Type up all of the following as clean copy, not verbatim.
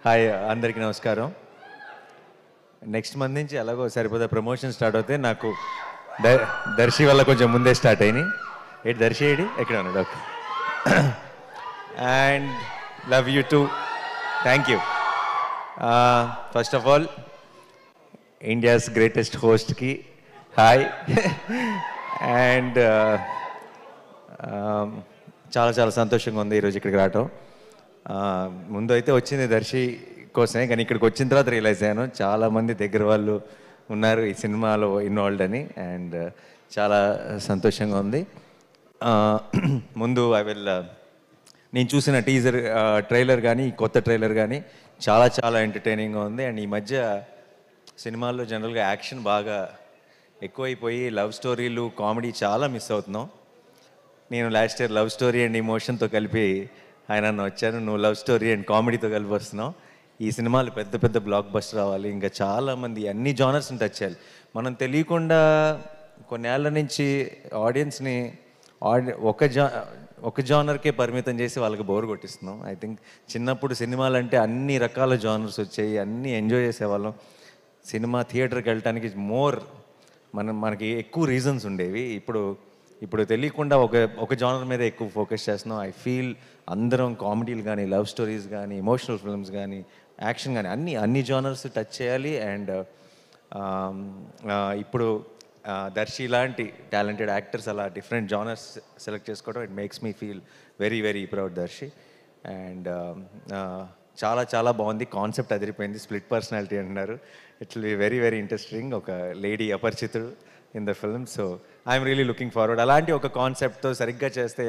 Hi అందరికీ నమస్కారం. Next month నుంచి ఎలాగో సరిపోతే ప్రమోషన్ స్టార్ట్ అవుతే నాకు దర్శి వల్ల కొంచెం ముందే స్టార్ట్ అయినాయి. ఏంటి దర్శి ఏడి ఎక్కడ ఉన్నాడు? Okay. And love you too. Thank you. First of all India's greatest హోస్ట్కి హాయ్. అండ్ చాలా చాలా సంతోషంగా ఉంది ఈరోజు ఇక్కడికి రావటం. ముందు అయితే వచ్చింది దర్శి కోసమే, కానీ ఇక్కడికి వచ్చిన తర్వాత రియలైజ్ అయ్యాను చాలామంది దగ్గర వాళ్ళు ఉన్నారు ఈ సినిమాలో ఇన్వాల్వ్డ్ అని. అండ్ చాలా సంతోషంగా ఉంది. ముందు నేను చూసిన టీజర్ ట్రైలర్ కానీ కొత్త ట్రైలర్ కానీ చాలా చాలా ఎంటర్టైనింగ్గా ఉంది. అండ్ ఈ మధ్య సినిమాల్లో జనరల్గా యాక్షన్ బాగా ఎక్కువైపోయి లవ్ స్టోరీలు కామెడీ చాలా మిస్ అవుతున్నాం. నేను last year love story and ఇమోషన్తో కలిపి ఆయన వచ్చాను, నువ్వు లవ్ స్టోరీ అండ్ కామెడీతో కలిపి వస్తున్నావు. ఈ సినిమాలు పెద్ద పెద్ద బ్లాక్ బస్టర్ రావాలి, ఇంకా చాలామంది అన్ని జానర్స్ని టచ్ చేయాలి. మనం తెలియకుండా కొన్నేళ్ల నుంచి ఆడియన్స్ని ఒక జానర్కే పరిమితం చేసి వాళ్ళకి బోర్ కొట్టిస్తున్నాం. ఐ థింక్ చిన్నప్పుడు సినిమాలు అంటే అన్ని రకాల జానర్స్ వచ్చాయి, అన్నీ ఎంజాయ్ చేసేవాళ్ళం. సినిమా థియేటర్కి వెళ్ళటానికి మనకి ఎక్కువ రీజన్స్ ఉండేవి. ఇప్పుడు తెలియకుండా ఒక జానర్ మీద ఎక్కువ ఫోకస్ చేస్తున్నాం. ఐ ఫీల్ అందరం కామెడీలు కానీ లవ్ స్టోరీస్ కానీ ఎమోషనల్ ఫిల్మ్స్ కానీ యాక్షన్ కానీ అన్ని జానర్స్ టచ్ చేయాలి. అండ్ ఇప్పుడు దర్శి లాంటి టాలెంటెడ్ యాక్టర్స్ అలా డిఫరెంట్ జానర్స్ సెలెక్ట్ చేసుకోవడం it makes me feel very very proud Darshi. And చాలా చాలా బాగుంది. కాన్సెప్ట్ అదిరిపోయింది. స్ప్లిట్ పర్సనాలిటీ అంటున్నారు. It will be very very interesting. ఒక lady Aparichitudu in the film. So I'm really looking forward. అలాంటి ఒక కాన్సెప్ట్తో సరిగ్గా చేస్తే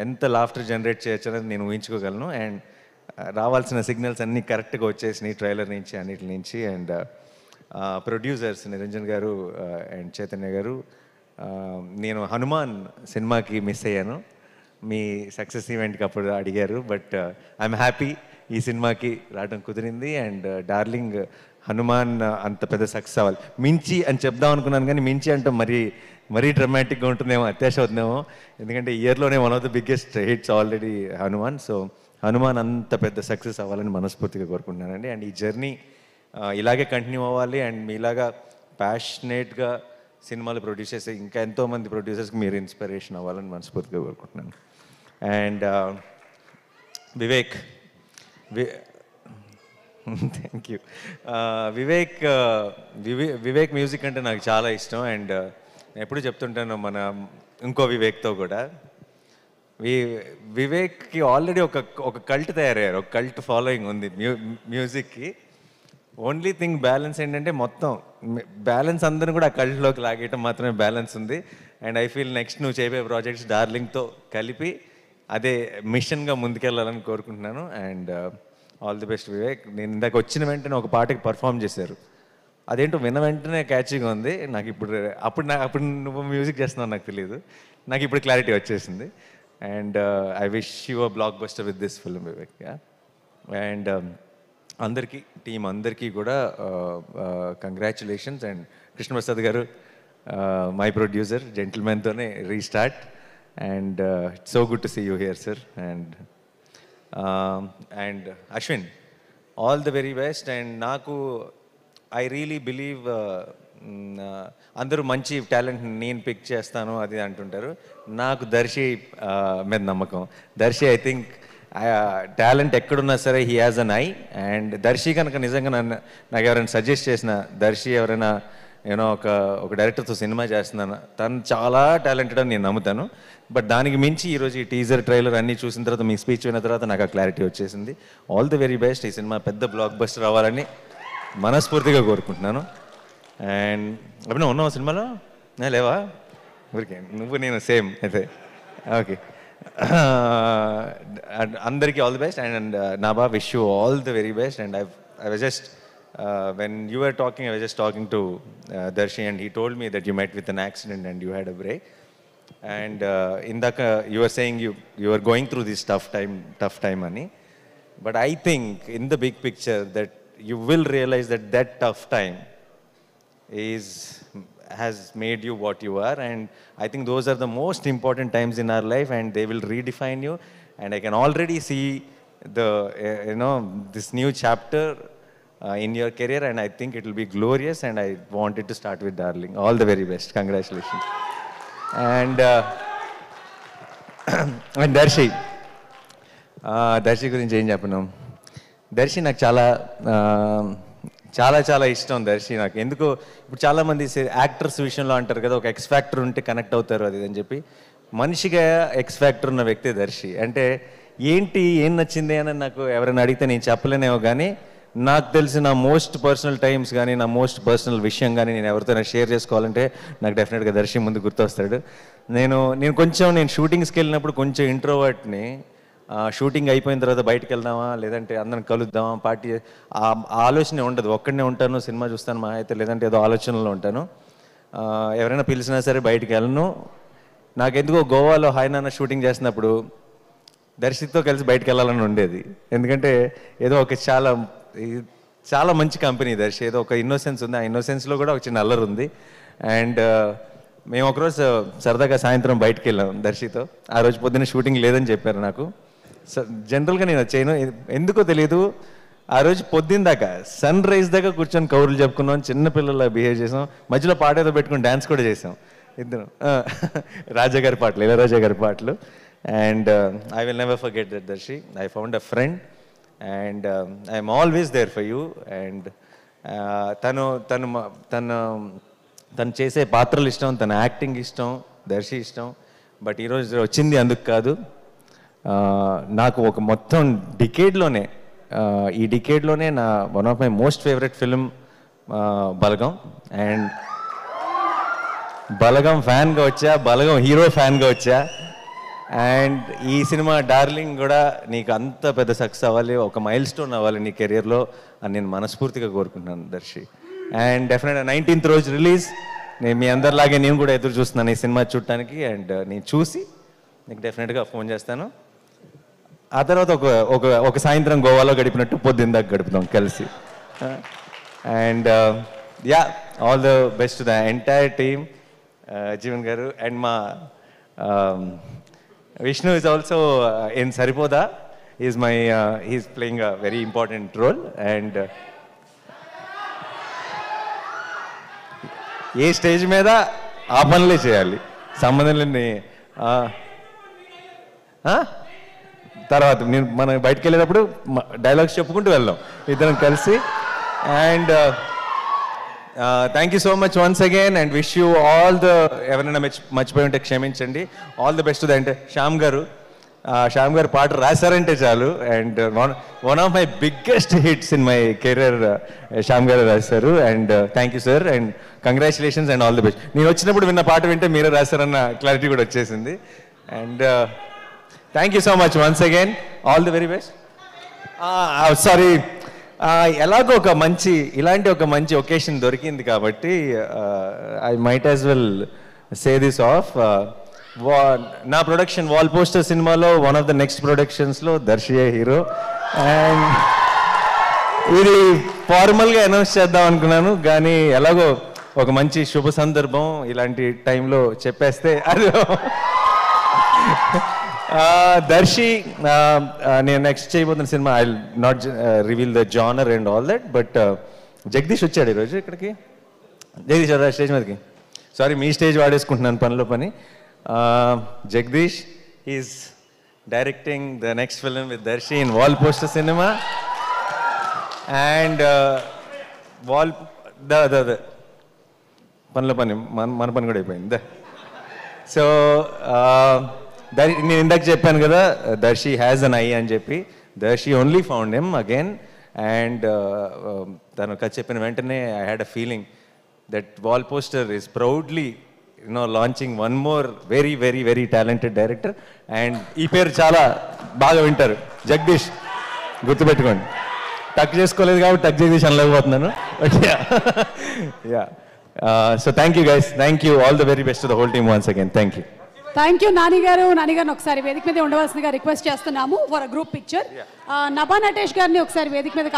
ఎంత లాఫ్టర్ జనరేట్ చేయొచ్చు అనేది నేను ఊహించుకోగలను. అండ్ రావాల్సిన సిగ్నల్స్ అన్నీ కరెక్ట్గా వచ్చేసినాయి ట్రైలర్ నుంచి అన్నిటి నుంచి. అండ్ ప్రొడ్యూసర్స్ నిరంజన్ గారు అండ్ చైతన్య గారు, నేను హనుమాన్ సినిమాకి మిస్ అయ్యాను. మీ సక్సెస్ ఈవెంట్కి అప్పుడు అడిగారు, బట్ ఐఎమ్ హ్యాపీ ఈ సినిమాకి రావడం కుదిరింది. అండ్ డార్లింగ్ హనుమాన్ అంత పెద్ద సక్సెస్ అవ్వాలి. మించి అని చెప్దాం అనుకున్నాను, కానీ మించి అంటే మరీ డ్రమాటిక్గా ఉంటుందేమో, అత్యాశ అవుతుందేమో. ఎందుకంటే ఇయర్లోనే one of the biggest hits already Hanuman. So Hanuman అంత పెద్ద సక్సెస్ అవ్వాలని మనస్ఫూర్తిగా కోరుకుంటున్నానండి. అండ్ ఈ జర్నీ ఇలాగే కంటిన్యూ అవ్వాలి. అండ్ మీలాగా ప్యాషనేట్గా సినిమాలు ప్రొడ్యూస్ చేసే ఇంకా ఎంతోమంది ప్రొడ్యూసర్స్కి మీరు ఇన్స్పిరేషన్ అవ్వాలని మనస్ఫూర్తిగా కోరుకుంటున్నాను. And Vivek thank you. Vivek music అంటే నాకు చాలా ఇష్టం. అండ్ నేను ఎప్పుడు చెప్తుంటాను మన ఇంకో వివేక్తో కూడా, వివేక్కి ఆల్రెడీ ఒక కల్ట్ తయారయ్యారు, ఒక కల్ట్ ఫాలోయింగ్ ఉంది మ్యూజిక్కి. ఓన్లీ థింగ్ బ్యాలెన్స్ ఏంటంటే మొత్తం బ్యాలెన్స్ అందరిని కూడా ఆ కల్ట్లోకి లాగేయటం మాత్రమే బ్యాలెన్స్ ఉంది. అండ్ ఐ ఫీల్ నెక్స్ట్ నువ్వు చేయబోయే ప్రాజెక్ట్స్ డార్లింగ్తో కలిపి అదే మిషన్గా ముందుకెళ్ళాలని కోరుకుంటున్నాను. And all the best Vivek. నేను ఇందాక వచ్చిన వెంటనే ఒక పాటకి పర్ఫామ్ చేశారు, అదేంటో విన్న వెంటనే క్యాచీగా ఉంది నాకు. అప్పుడు నువ్వు మ్యూజిక్ చేస్తున్నావు నాకు తెలియదు, నాకు ఇప్పుడు క్లారిటీ వచ్చేసింది. And I wish you a blockbuster with this film Vivek. And team అందరికీ కూడా congratulations. And Krishnaprasad garu my producer, జెంటిల్మెన్తోనే restart. And it's so good to see you here sir. And Ashwin, all the very best. And నాకు I really believe అందరూ మంచి talent నేను pick చేస్తాను అది అంటుంటారు. నాకు దర్శి మీద నమ్మకం. దర్శి ఐ థింక్ టాలెంట్ ఎక్కడున్నా సరే he has an eye. And Darshi కనుక నిజంగా నాకు ఎవరైనా సజెస్ట్ చేసిన, దర్శి ఎవరైనా ఒక డైరెక్టర్తో సినిమా చేస్తున్నాను, తను చాలా టాలెంటెడ్ అని నేను నమ్ముతాను. బట్ దానికి మించి ఈరోజు ఈ టీజర్ ట్రైలర్ అన్నీ చూసిన తర్వాత, మీ స్పీచ్ విన్న తర్వాత నాకు ఆ క్లారిటీ వచ్చేసింది. All the very best. ఈ సినిమా పెద్ద బ్లాక్ బస్టర్ అవ్వాలని మనస్ఫూర్తిగా కోరుకుంటున్నాను. అండ్ అప్పుడు ఉన్నావు సినిమాలో లేవా? ఊరికే నువ్వు నేను సేమ్ అయితే. ఓకే. అందరికీ all the best. And Nabha, wish you all the very best. And I was just when you were talking, I was just talking to Darshi, and he told me that you met with an accident and you had a break. And indaka you were saying you were going through this tough time ani. But I think in the big picture that you will realize that tough time has made you what you are. And I think those are the most important times in our life, and they will redefine you. And I can already see this new chapter in your career, and I think it will be glorious, and I want it to start with Darling. All the very best. Congratulations. And and Darshi గురించి ఏం చెప్పను. దర్శి నాకు చాలా ఇష్టం. దర్శి నాకు ఎందుకో ఇప్పుడు చాలామంది యాక్టర్స్ విషయంలో అంటారు కదా, ఒక ఎక్స్ ఫ్యాక్టర్ ఉంటే కనెక్ట్ అవుతారు అది అని చెప్పి. మనిషిగా ఎక్స్ ఫ్యాక్టర్ ఉన్న వ్యక్తి దర్శి. అంటే ఏం నచ్చింది అని నాకు ఎవరైనా అడిగితే నేను చెప్పలేనేమో, కానీ నాకు తెలిసిన మోస్ట్ పర్సనల్ టైమ్స్ కానీ నా మోస్ట్ పర్సనల్ విషయం కానీ నేను ఎవరితో షేర్ చేసుకోవాలంటే నాకు డెఫినెట్గా దర్శి ముందు గుర్తొస్తాడు. నేను షూటింగ్స్కి వెళ్ళినప్పుడు కొంచెం ఇంట్రోవర్ట్ని. షూటింగ్ అయిపోయిన తర్వాత బయటకు వెళ్దామా, లేదంటే అందరం కలుద్దామా, పార్టీ, ఆ ఆలోచన ఉండదు. ఒక్కడనే ఉంటాను, సినిమా చూస్తాను మా అయితే, లేదంటే ఏదో ఆలోచనలో ఉంటాను. ఎవరైనా పిలిచినా సరే బయటికి వెళ్ళను. నాకెందుకో గోవాలో హాయ్ నాన్న షూటింగ్ చేసినప్పుడు దర్శితో కలిసి బయటకు వెళ్ళాలని ఉండేది. ఎందుకంటే ఏదో ఒక చాలా మంచి కంపెనీ దర్శి. ఏదో ఒక ఇన్నోసెన్స్ ఉంది, ఆ ఇన్నోసెన్స్లో కూడా ఒక చిన్న అల్లరి ఉంది. అండ్ మేము ఒకరోజు సరదాగా సాయంత్రం బయటకు వెళ్ళాం దర్శితో. ఆ రోజు పొద్దున్న షూటింగ్ లేదని చెప్పారు నాకు. జనరల్గా నేను చేయను, ఎందుకో తెలియదు. ఆ రోజు పొద్దున్న దాకా సన్ రైజ్ దాకా కూర్చొని కౌరులు చెప్పుకున్నాం, చిన్నపిల్లల బిహేవ్ చేసాం, మధ్యలో పాట ఏదో పెట్టుకుని డ్యాన్స్ కూడా చేసాం ఇద్దరు. రాజాగారి పాటలు, ఇళయరాజా గారి పాటలు. And I will never forget that Darshi. I found a friend and I'm always there for you. And తను చేసే పాత్రలు ఇష్టం, తన యాక్టింగ్ ఇష్టం, దర్శి ఇష్టం. బట్ ఈరోజు వచ్చింది అందుకు కాదు. నాకు ఒక మొత్తం డికేడ్లోనే ఈ డికేడ్లోనే నా one of my most favourite film Balagam. And Balagam ఫ్యాన్గా వచ్చా, బలగం హీరో ఫ్యాన్గా వచ్చా. అండ్ ఈ సినిమా డార్లింగ్ కూడా నీకు అంత పెద్ద సక్సెస్ అవ్వాలి, ఒక మైల్ స్టోన్ అవ్వాలి నీ కెరియర్లో అని నేను మనస్ఫూర్తిగా కోరుకుంటున్నాను దర్శి. అండ్ డెఫినెట్గా 19th రోజు రిలీజ్. నేను మీ అందరిలాగే నేను కూడా ఎదురు చూస్తున్నాను ఈ సినిమా చూడటానికి. అండ్ నేను చూసి నీకు డెఫినెట్గా ఫోన్ చేస్తాను. ఆ తర్వాత ఒక సాయంత్రం గోవాలో గడిపినట్టు పొద్దున్న దాకా గడుపుతాం కలిసి. And yeah, all the best to the entire team. Jeevan గారు అండ్ మా Vishnu is also in Saripoda. He's playing a very important role. And A stage మీద ఆ పనులే చేయాలి, సంబంధం లేని. తర్వాత మనం బయటకు వెళ్ళేటప్పుడు డైలాగ్స్ చెప్పుకుంటూ వెళ్దాం ఇద్దరం కలిసి. And thank you so much once again and wish you all the, ఎవరైనా మర్చిపోయి ఉంటే క్షమించండి. All the best to the అంటే శ్యామ్ గారు పాట రాశారంటే చాలు. And one of my biggest hits in my career Shyam గారు రాశారు. And thank you sir and congratulations and all the best. నేను వచ్చినప్పుడు విన్న పాట వింటే మీరే రాశారన్న క్లారిటీ కూడా వచ్చేసింది. And thank you so much once again, all the very best. Sorry, ఎలాగో ఇలాంటి ఒక మంచి ఒకేషన్ దొరికింది కాబట్టి I might as well say this off. నా ప్రొడక్షన్ వాల్ పోస్టర్ సినిమాలో వన్ ఆఫ్ ద నెక్స్ట్ ప్రొడక్షన్స్లో దర్శియే హీరో. అండ్ ఇది ఫార్మల్గా అనౌన్స్ చేద్దాం అనుకున్నాను, కానీ ఎలాగో ఒక మంచి శుభ సందర్భం ఇలాంటి టైంలో చెప్పేస్తే అది. దర్శి నేను నెక్స్ట్ చేయబోతున్న cinema I not reveal the genre and all that, but Jagadish వచ్చాడు ఈరోజు ఇక్కడికి. జగదీష్ స్టేజ్ మీదకి. సారీ, మీ స్టేజ్ వాడేసుకుంటున్నాను పనిలో పని. Jagadish is directing the next film with Darshi in wall poster cinema. And పనిలో పని మన పని కూడా అయిపోయింది. సో నేను ఇందాక చెప్పాను కదా, దర్శి హ్యాజ్ అన్ ఐ అని చెప్పి. Darshi only found him again. And తను కథ చెప్పిన వెంటనే I had a feeling that wall poster is proudly launching one more very very very talented director. And ఈ పేరు చాలా బాగా వింటారు, జగదీష్, గుర్తుపెట్టుకోండి. టక్ చేసుకోలేదు కాబట్టి టక్ జగదీష్ అనలేకపోతున్నాను. But yeah, so thank you guys, thank you, all the very best to the whole team once again. Thank you. Thank you Nani గారిని ఒకసారి వేదిక మీద ఉండవలసిందిగా రిక్వెస్ట్ చేస్తున్నాము for a group picture. Nabha Natesh గారిని ఒకసారి వేదిక మీద